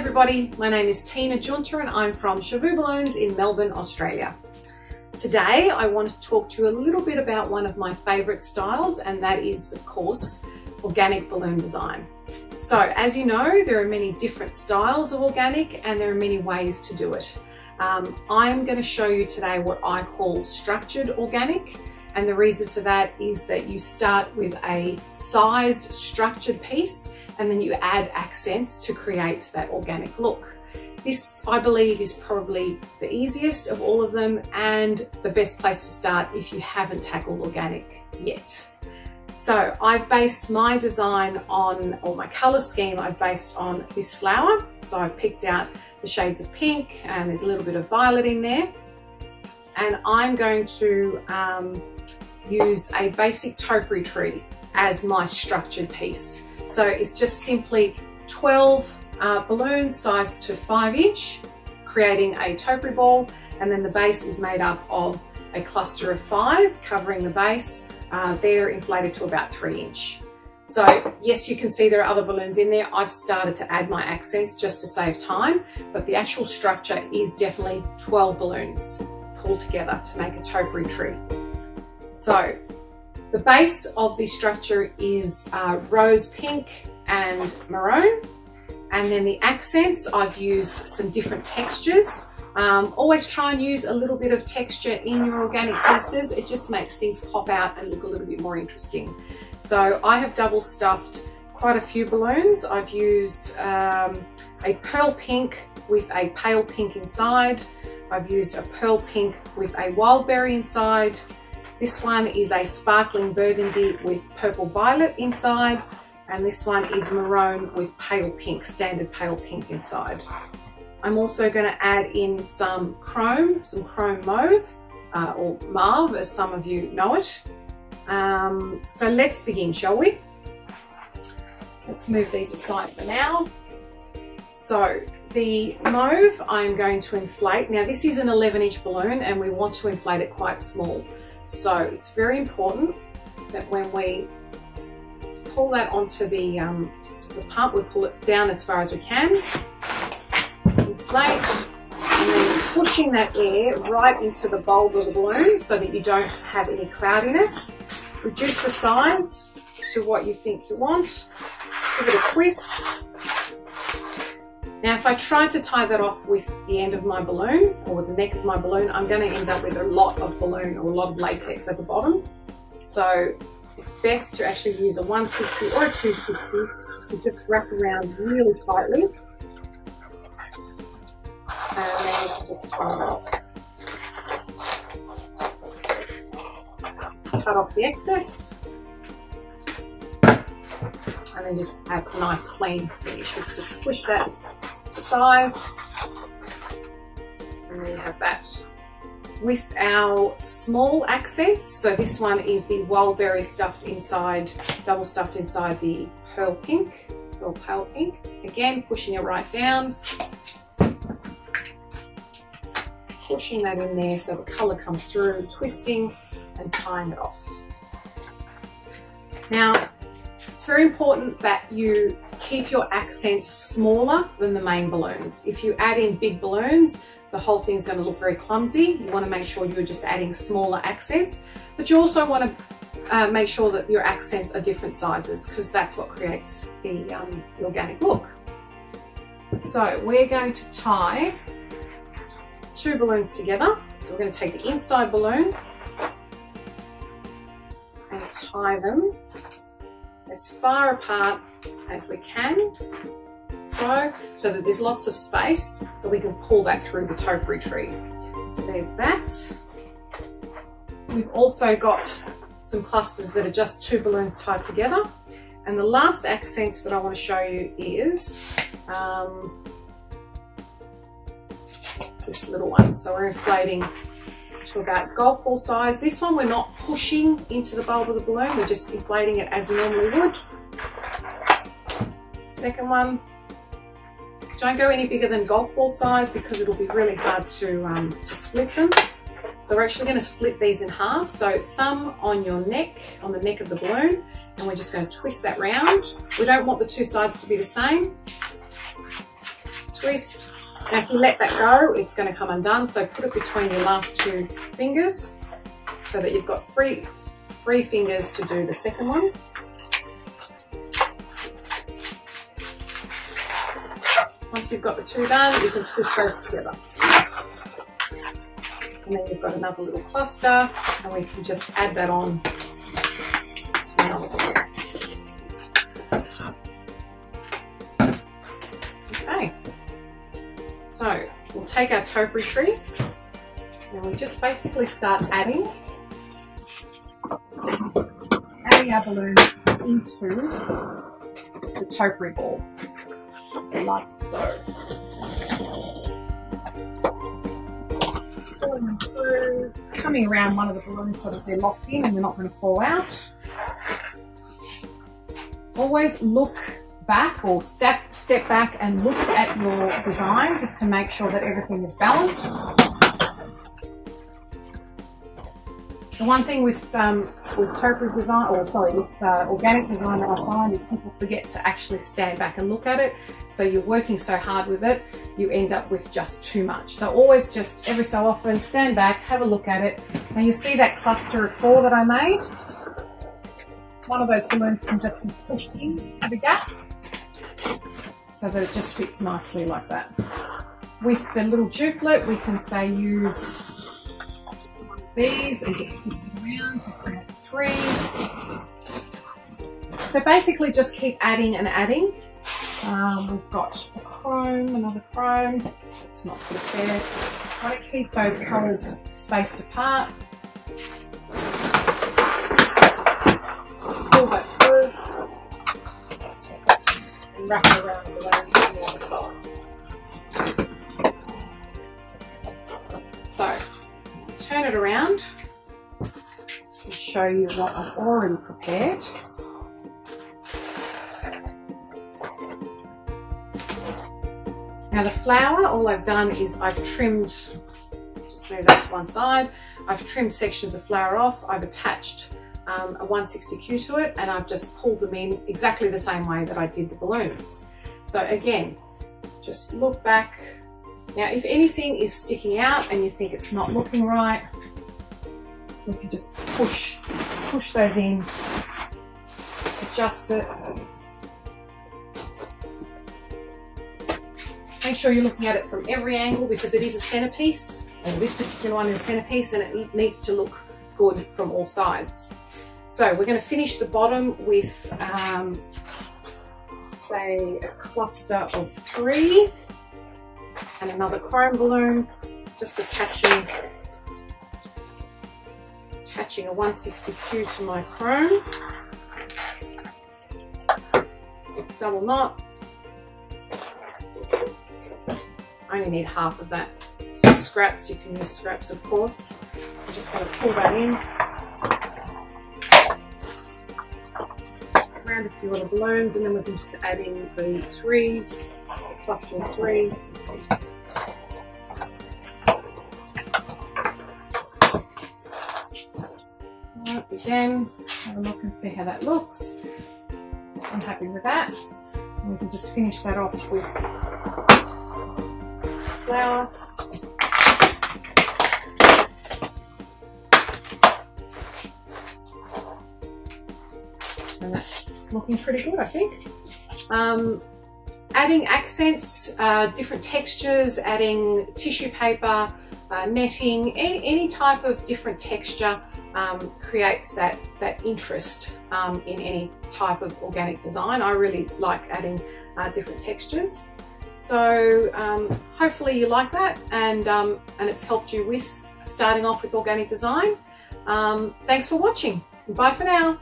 everybody, my name is Tina Giunta and I'm from Shavu Balloons in Melbourne, Australia. Today I want to talk to you a little bit about one of my favourite styles, and that is of course organic balloon design. So as you know, there are many different styles of organic and there are many ways to do it. I'm going to show you today what I call structured organic, and the reason for that is that you start with a sized structured piece and then you add accents to create that organic look. This, I believe, is probably the easiest of all of them and the best place to start if you haven't tackled organic yet. So I've based my design on, or my colour scheme I've based on this flower. So I've picked out the shades of pink and there's a little bit of violet in there. And I'm going to use a basic topiary tree as my structured piece. So it's just simply 12 balloons sized to 5-inch, creating a topiary ball, and then the base is made up of a cluster of 5 covering the base. They're inflated to about 3-inch. So yes, you can see there are other balloons in there. I've started to add my accents just to save time, but the actual structure is definitely 12 balloons pulled together to make a topiary tree. So the base of this structure is rose pink and maroon, and then the accents, I've used some different textures. Always try and use a little bit of texture in your organic pieces. It just makes things pop out and look a little bit more interesting. So I have double stuffed quite a few balloons. I've used a pearl pink with a pale pink inside. I've used a pearl pink with a wild berry inside. This one is a sparkling burgundy with purple violet inside, and this one is maroon with pale pink, standard pale pink inside. I'm also going to add in some chrome mauve, or mauve as some of you know it. So let's begin, shall we? Let's move these aside for now. So the mauve I'm going to inflate. Now this is an 11-inch balloon and we want to inflate it quite small. So it's very important that when we pull that onto the pump, we pull it down as far as we can, inflate, and then pushing that air right into the bulb of the balloon so that you don't have any cloudiness. Reduce the size to what you think you want. Give it a twist. Now if I try to tie that off with the end of my balloon or with the neck of my balloon, I'm going to end up with a lot of balloon or a lot of latex at the bottom. So it's best to actually use a 160 or a 260 to just wrap around really tightly. And then you can just tie it off. Cut off the excess. And then just have a nice clean finish. You just squish that to size, and there you have that. With our small accents, so this one is the wild berry stuffed inside, double stuffed inside the pearl pink, or pale pink. Again, pushing it right down, pushing that in there so the colour comes through, twisting and tying it off. Now, it's very important that you keep your accents smaller than the main balloons. If you add in big balloons, the whole thing's going to look very clumsy. You want to make sure you're just adding smaller accents, but you also want to make sure that your accents are different sizes, because that's what creates the organic look. So we're going to tie 2 balloons together. So we're going to take the inside balloon and tie them as far apart as we can, so that there's lots of space so we can pull that through the topiary tree. So there's that. We've also got some clusters that are just 2 balloons tied together, and the last accent that I want to show you is this little one. So we're inflating to about golf ball size. This one we're not pushing into the bulb of the balloon, we're just inflating it as you normally would. Second one, don't go any bigger than golf ball size because it'll be really hard to split them. So we're actually going to split these in half. So thumb on your neck, on the neck of the balloon, and we're just going to twist that round. We don't want the 2 sides to be the same. twist. Now if you let that go, it's going to come undone, so put it between your last two fingers so that you've got free fingers to do the second one. Once you've got the two done, you can twist those together. And then you've got another little cluster, and we can just add that on. Okay, so we'll take our topiary tree and we just basically start adding our balloon into the topiary ball, like so. Pulling them through, coming around one of the balloons so that they're locked in and they're not going to fall out. Always look back or step back and look at your design just to make sure that everything is balanced. The one thing with topiary design, or sorry, with organic design that I find is people forget to actually stand back and look at it. So you're working so hard with it, you end up with just too much. So always just every so often stand back, have a look at it. Now you see that cluster of 4 that I made? One of those balloons can just be pushed into the gap so that it just sits nicely like that. With the little duplet, we can say use these and just twist it around to create 3. So basically just keep adding and adding. We've got a chrome, another chrome. Let's not put it there. Try to keep those colours spaced apart. Pull that through and wrap it around the other side. So turn it around and show you what I've already prepared. Now the flower, all I've done is I've trimmed, just move that to one side, I've trimmed sections of flower off, I've attached a 160Q to it, and I've just pulled them in exactly the same way that I did the balloons. So again, just look back. Now if anything is sticking out and you think it's not looking right, we can just push those in, adjust it. Make sure you're looking at it from every angle because it is a centerpiece, and this particular one is a centerpiece, and it needs to look good from all sides. So we're going to finish the bottom with say a cluster of 3 and another chrome balloon, just attaching a 160Q to my chrome, double knot. I only need half of that. So scraps, you can use scraps of course. I'm just going to pull that in, around a few other balloons, and then we can just add in the 3s, the cluster of 3. Right, again, have a look and see how that looks. I'm happy with that. And we can just finish that off with flower. And that's looking pretty good, I think. Adding accents, different textures, adding tissue paper, netting, any type of different texture creates that interest in any type of organic design. I really like adding different textures. So hopefully you like that, and it's helped you with starting off with organic design. Thanks for watching. Bye for now.